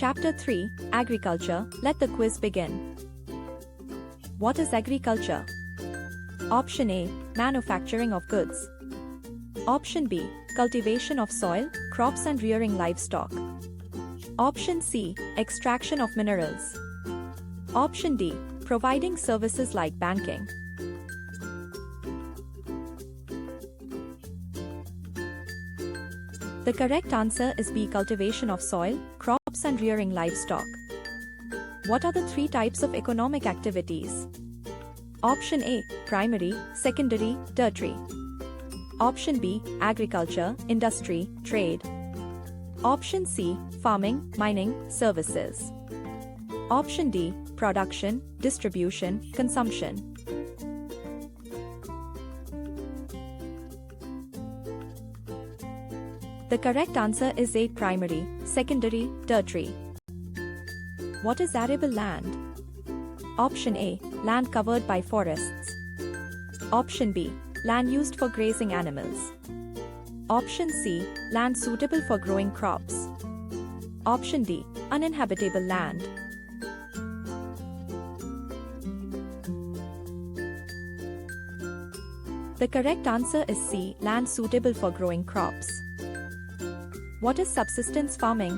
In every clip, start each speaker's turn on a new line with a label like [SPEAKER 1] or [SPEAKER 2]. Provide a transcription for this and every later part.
[SPEAKER 1] Chapter 3, Agriculture. Let the quiz begin. What is agriculture? Option A, manufacturing of goods. Option B, cultivation of soil, crops and rearing livestock. Option C, extraction of minerals. Option D, providing services like banking. The correct answer is B, cultivation of soil, crops and rearing livestock. What are the three types of economic activities? Option A, primary, secondary, tertiary. Option B, agriculture, industry, trade. Option C, farming, mining, services. Option D, production, distribution, consumption. The correct answer is A, primary, secondary, tertiary. What is arable land? Option A, land covered by forests. Option B, land used for grazing animals. Option C, land suitable for growing crops. Option D, uninhabitable land. The correct answer is C, land suitable for growing crops. What is subsistence farming?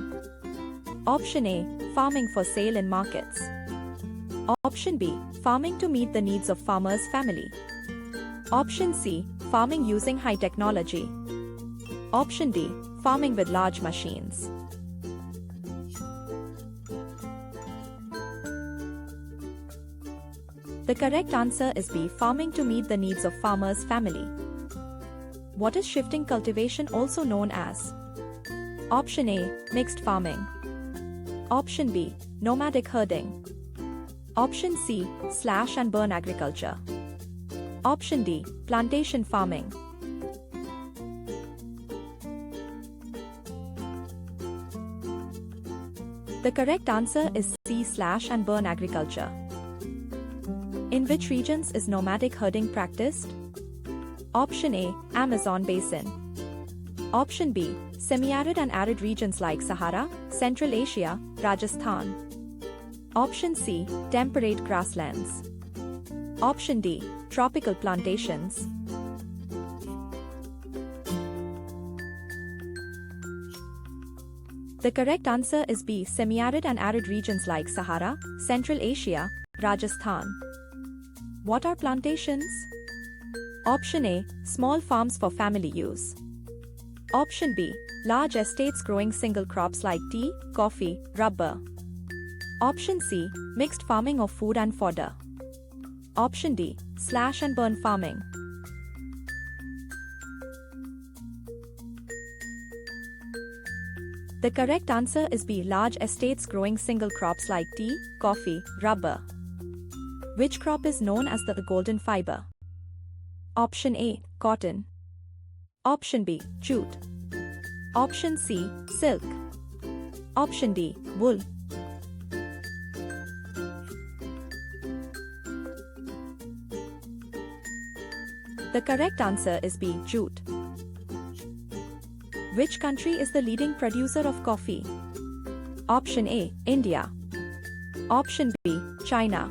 [SPEAKER 1] Option A, farming for sale in markets. Option B, farming to meet the needs of farmers' family. Option C, farming using high technology. Option D, farming with large machines. The correct answer is B, farming to meet the needs of farmers' family. What is shifting cultivation also known as? Option A, mixed farming. Option B, nomadic herding. Option C, slash and burn agriculture. Option D, plantation farming. The correct answer is C, slash and burn agriculture. In which regions is nomadic herding practiced? Option A, Amazon basin. Option B, semi-arid and arid regions like Sahara, Central Asia, Rajasthan. Option C, temperate grasslands. Option D, tropical plantations. The correct answer is B, semi-arid and arid regions like Sahara, Central Asia, Rajasthan. What are plantations? Option A, small farms for family use. Option B, large estates growing single crops like tea, coffee, rubber. Option C, mixed farming of food and fodder. Option D, slash and burn farming. The correct answer is B, large estates growing single crops like tea, coffee, rubber. Which crop is known as the golden fiber? Option A, cotton. Option B, jute. Option C, silk. Option D, wool. The correct answer is B, jute. Which country is the leading producer of coffee? Option A, India. Option B, China.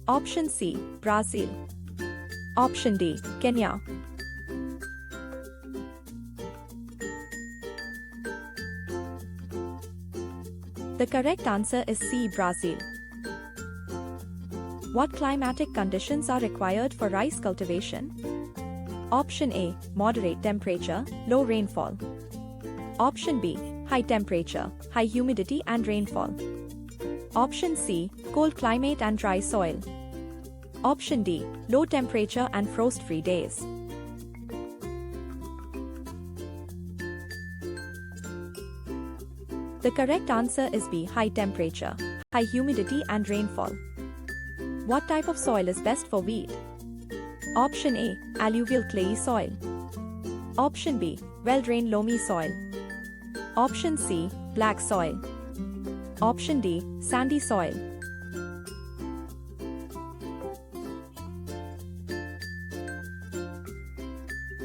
[SPEAKER 1] Option C, Brazil. Option D, Kenya. The correct answer is C, Brazil. What climatic conditions are required for rice cultivation? Option A, moderate temperature, low rainfall. Option B, high temperature, high humidity and rainfall. Option C, cold climate and dry soil. Option D, low temperature and frost-free days. The correct answer is B, high temperature, high humidity and rainfall. What type of soil is best for wheat? Option A, alluvial clayey soil. Option B, well-drained loamy soil. Option C, black soil. Option D, sandy soil.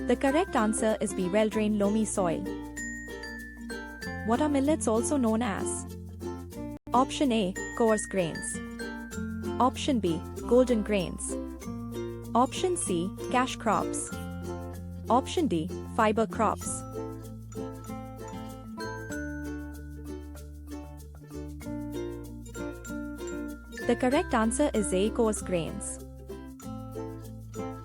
[SPEAKER 1] The correct answer is B, well-drained loamy soil. What are millets also known as? Option A, coarse grains. Option B, golden grains. Option C, cash crops. Option D, fiber crops. The correct answer is A, coarse grains.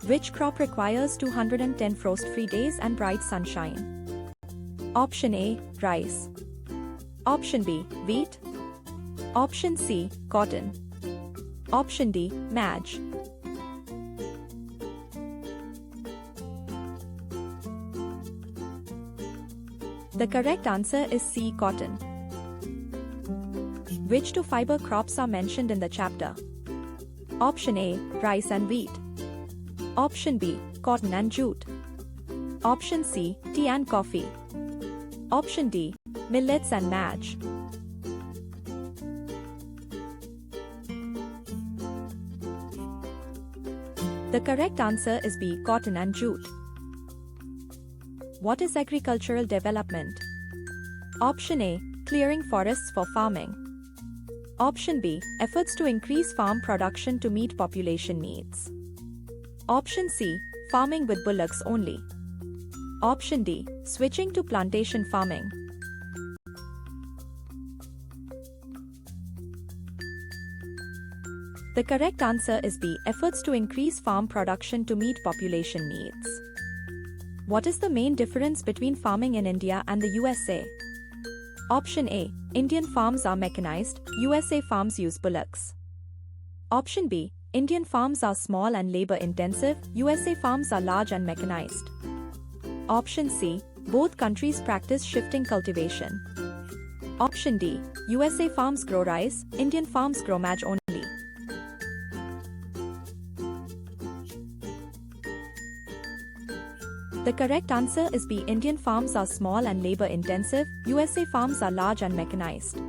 [SPEAKER 1] Which crop requires 210 frost-free days and bright sunshine? Option A, rice. Option B, wheat. Option C, cotton. Option D, maize. The correct answer is C, cotton. Which two fiber crops are mentioned in the chapter? Option A, rice and wheat. Option B, cotton and jute. Option C, tea and coffee. Option D, millets and maize. The correct answer is B, cotton and jute. What is agricultural development? Option A, clearing forests for farming. Option B, efforts to increase farm production to meet population needs. Option C, farming with bullocks only. Option D, switching to plantation farming. The correct answer is B, efforts to increase farm production to meet population needs. What is the main difference between farming in India and the USA? Option A, Indian farms are mechanized, USA farms use bullocks. Option B, Indian farms are small and labor-intensive, USA farms are large and mechanized. Option C, both countries practice shifting cultivation. Option D, USA farms grow rice, Indian farms grow maize only. The correct answer is B, Indian farms are small and labor-intensive, USA farms are large and mechanized.